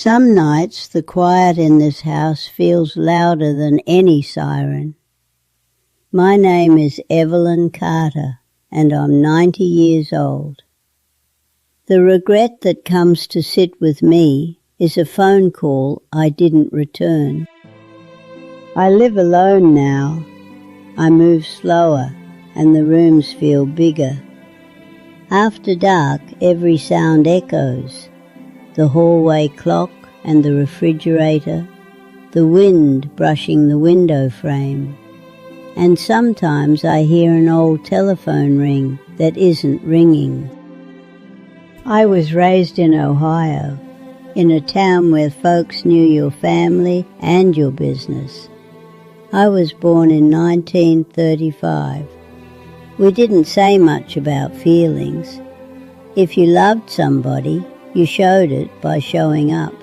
Some nights the quiet in this house feels louder than any siren. My name is Evelyn Carter, and I'm 90 years old. The regret that comes to sit with me is a phone call I didn't return. I live alone now. I move slower and the rooms feel bigger. After dark, every sound echoes. The hallway clock and the refrigerator, the wind brushing the window frame. And sometimes I hear an old telephone ring that isn't ringing. I was raised in Ohio, in a town where folks knew your family and your business. I was born in 1935. We didn't say much about feelings. If you loved somebody, you showed it by showing up.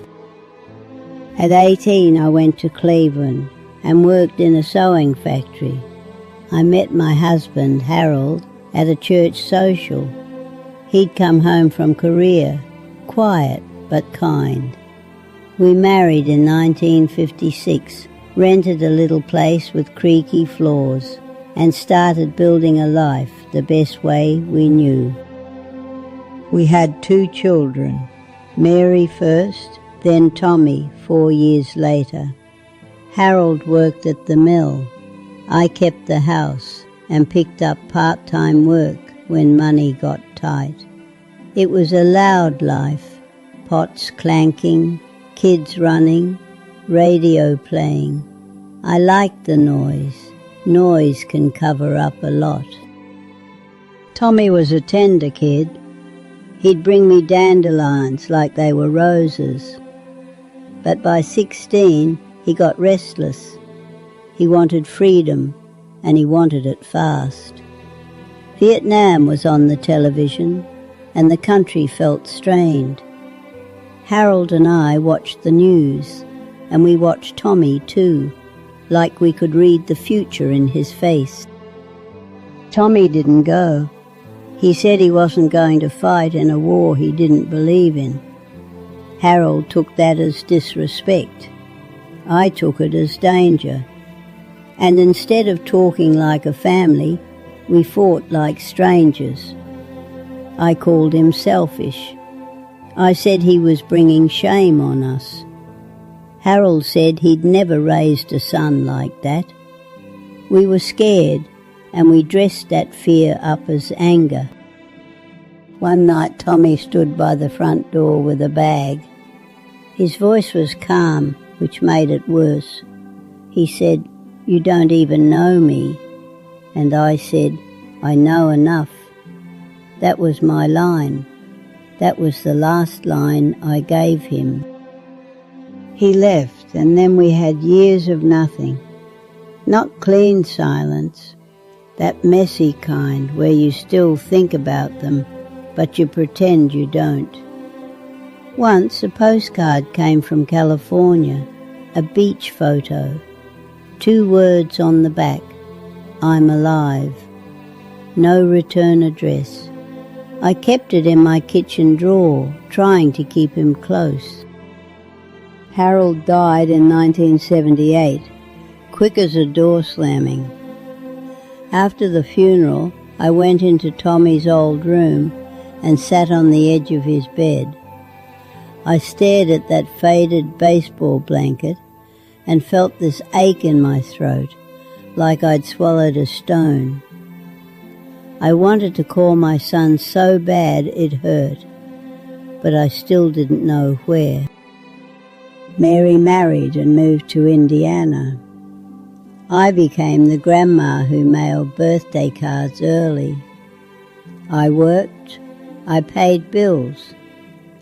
At 18, I went to Cleveland and worked in a sewing factory. I met my husband, Harold, at a church social. He'd come home from Korea, quiet but kind. We married in 1956, rented a little place with creaky floors, and started building a life the best way we knew. We had 2 children, Mary first, then Tommy 4 years later. Harold worked at the mill. I kept the house and picked up part-time work when money got tight. It was a loud life, pots clanking, kids running, radio playing. I liked the noise. Noise can cover up a lot. Tommy was a tender kid. He'd bring me dandelions like they were roses. But by 16, he got restless. He wanted freedom, and he wanted it fast. Vietnam was on the television, and the country felt strained. Harold and I watched the news, and we watched Tommy too, like we could read the future in his face. Tommy didn't go. He said he wasn't going to fight in a war he didn't believe in. Harold took that as disrespect. I took it as danger. And instead of talking like a family, we fought like strangers. I called him selfish. I said he was bringing shame on us. Harold said he'd never raised a son like that. We were scared, and we dressed that fear up as anger. One night Tommy stood by the front door with a bag. His voice was calm, which made it worse. He said, "You don't even know me." And I said, "I know enough." That was my line. That was the last line I gave him. He left, and then we had years of nothing. Not clean silence, that messy kind where you still think about them, but you pretend you don't. Once a postcard came from California, a beach photo. 2 words on the back, "I'm alive." No return address. I kept it in my kitchen drawer, trying to keep him close. Harold died in 1978, quick as a door slamming. After the funeral, I went into Tommy's old room and sat on the edge of his bed. I stared at that faded baseball blanket and felt this ache in my throat, like I'd swallowed a stone. I wanted to call my son so bad it hurt, but I still didn't know where. Mary married and moved to Indiana. I became the grandma who mailed birthday cards early. I worked. I paid bills.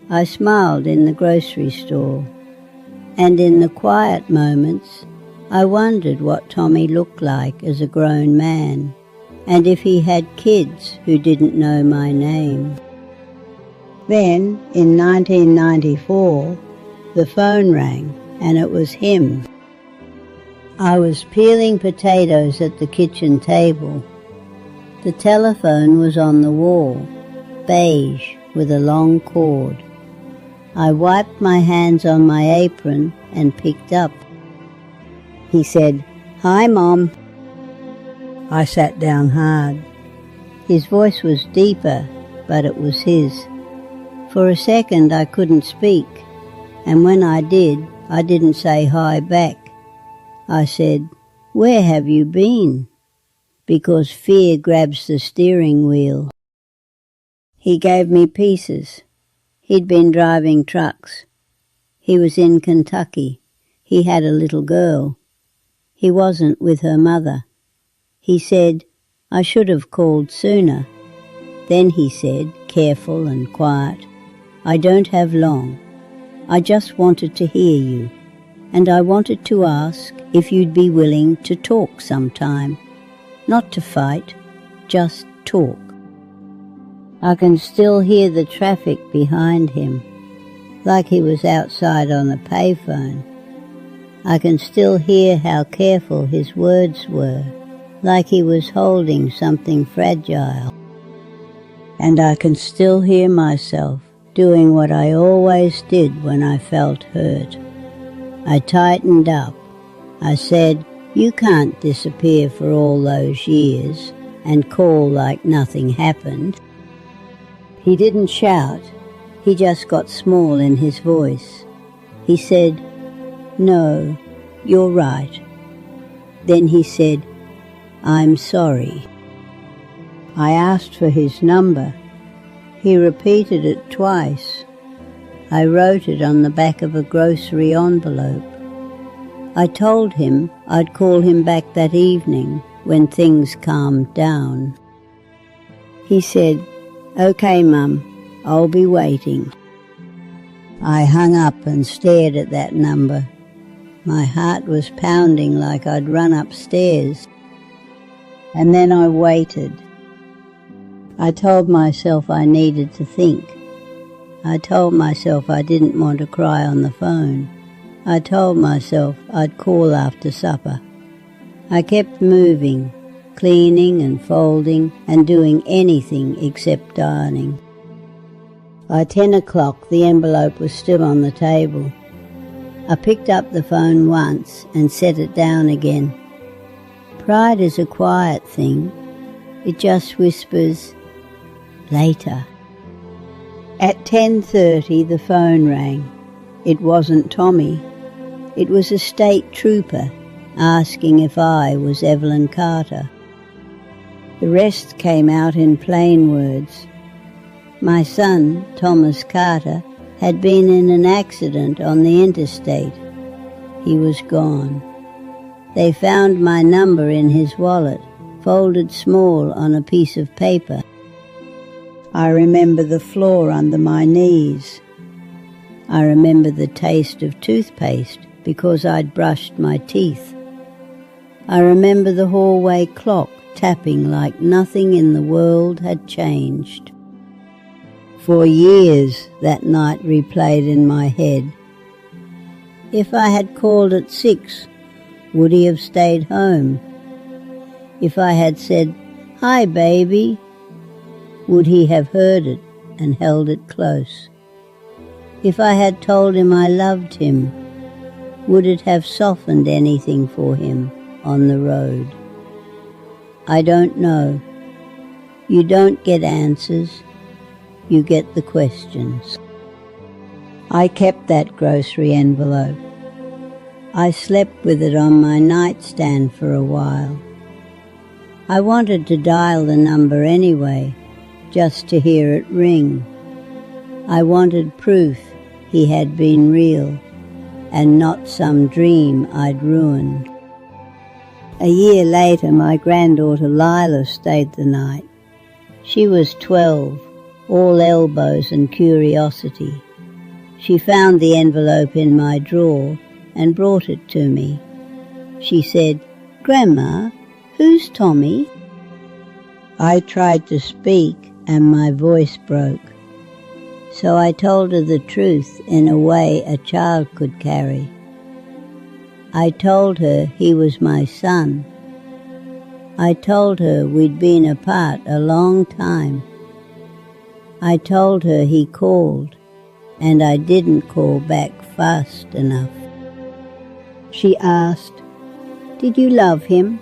I smiled in the grocery store. And in the quiet moments, I wondered what Tommy looked like as a grown man, and if he had kids who didn't know my name. Then, in 1994, the phone rang, and it was him. I was peeling potatoes at the kitchen table. The telephone was on the wall, beige with a long cord. I wiped my hands on my apron and picked up. He said, "Hi, Mom." I sat down hard. His voice was deeper, but it was his. For a second I couldn't speak, and when I did, I didn't say hi back. I said, "Where have you been?" Because fear grabs the steering wheel. He gave me pieces. He'd been driving trucks. He was in Kentucky. He had a little girl. He wasn't with her mother. He said, "I should have called sooner." Then he said, careful and quiet, "I don't have long. I just wanted to hear you, and I wanted to ask if you'd be willing to talk sometime. Not to fight, just talk." I can still hear the traffic behind him, like he was outside on a payphone. I can still hear how careful his words were, like he was holding something fragile. And I can still hear myself doing what I always did when I felt hurt. I tightened up. I said, "You can't disappear for all those years and call like nothing happened." He didn't shout. He just got small in his voice. He said, "No, you're right." Then he said, "I'm sorry." I asked for his number. He repeated it twice. I wrote it on the back of a grocery envelope. I told him I'd call him back that evening when things calmed down. He said, "Okay, Mum, I'll be waiting." I hung up and stared at that number. My heart was pounding like I'd run upstairs. And then I waited. I told myself I needed to think. I told myself I didn't want to cry on the phone. I told myself I'd call after supper. I kept moving, cleaning and folding and doing anything except ironing. By 10 o'clock the envelope was still on the table. I picked up the phone once and set it down again. Pride is a quiet thing. It just whispers, "Later." At 10:30 the phone rang. It wasn't Tommy. It was a state trooper asking if I was Evelyn Carter. The rest came out in plain words. My son, Thomas Carter, had been in an accident on the interstate. He was gone. They found my number in his wallet, folded small on a piece of paper. I remember the floor under my knees. I remember the taste of toothpaste because I'd brushed my teeth. I remember the hallway clock tapping like nothing in the world had changed. For years that night replayed in my head. If I had called at 6, would he have stayed home? If I had said, "Hi, baby," would he have heard it and held it close? If I had told him I loved him, would it have softened anything for him on the road? I don't know. You don't get answers. You get the questions. I kept that grocery envelope. I slept with it on my nightstand for a while. I wanted to dial the number anyway, just to hear it ring. I wanted proof he had been real and not some dream I'd ruined. A year later, my granddaughter Lila stayed the night. She was 12, all elbows and curiosity. She found the envelope in my drawer and brought it to me. She said, "Grandma, who's Tommy?" I tried to speak and my voice broke. So I told her the truth in a way a child could carry. I told her he was my son. I told her we'd been apart a long time. I told her he called, and I didn't call back fast enough. She asked, "Did you love him?"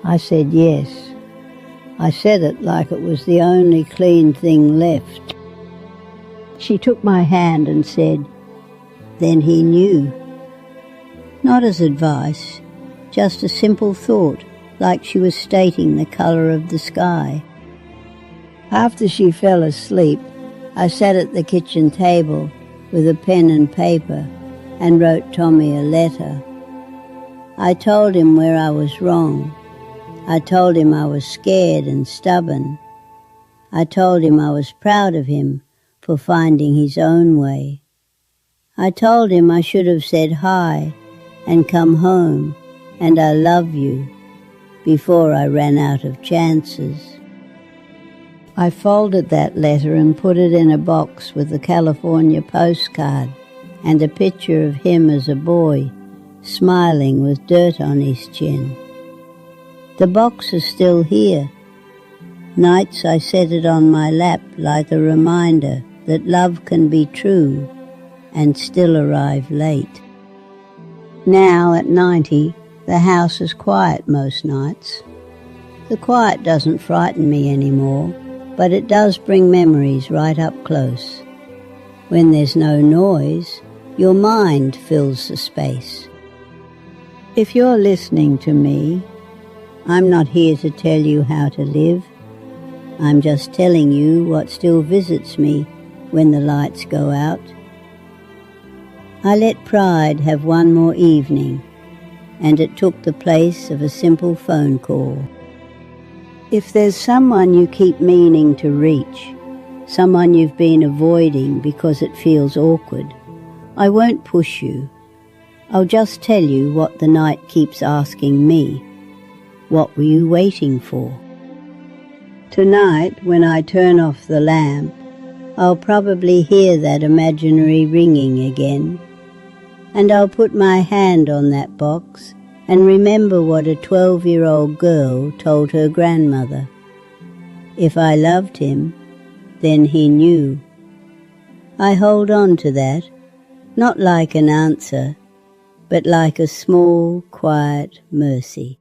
I said yes. I said it like it was the only clean thing left. She took my hand and said, "Then he knew." Not as advice, just a simple thought, like she was stating the colour of the sky. After she fell asleep, I sat at the kitchen table with a pen and paper and wrote Tommy a letter. I told him where I was wrong. I told him I was scared and stubborn. I told him I was proud of him for finding his own way. I told him I should have said hi and come home and I love you before I ran out of chances. I folded that letter and put it in a box with a California postcard and a picture of him as a boy, smiling with dirt on his chin. The box is still here. Nights I set it on my lap like a reminder that love can be true and still arrive late. Now, at 90, the house is quiet most nights. The quiet doesn't frighten me anymore, but it does bring memories right up close. When there's no noise, your mind fills the space. If you're listening to me, I'm not here to tell you how to live. I'm just telling you what still visits me when the lights go out. I let pride have one more evening, and it took the place of a simple phone call. If there's someone you keep meaning to reach, someone you've been avoiding because it feels awkward, I won't push you. I'll just tell you what the night keeps asking me. What were you waiting for? Tonight, when I turn off the lamp, I'll probably hear that imaginary ringing again, and I'll put my hand on that box and remember what a 12-year-old girl told her grandmother. If I loved him, then he knew. I hold on to that, not like an answer, but like a small, quiet mercy.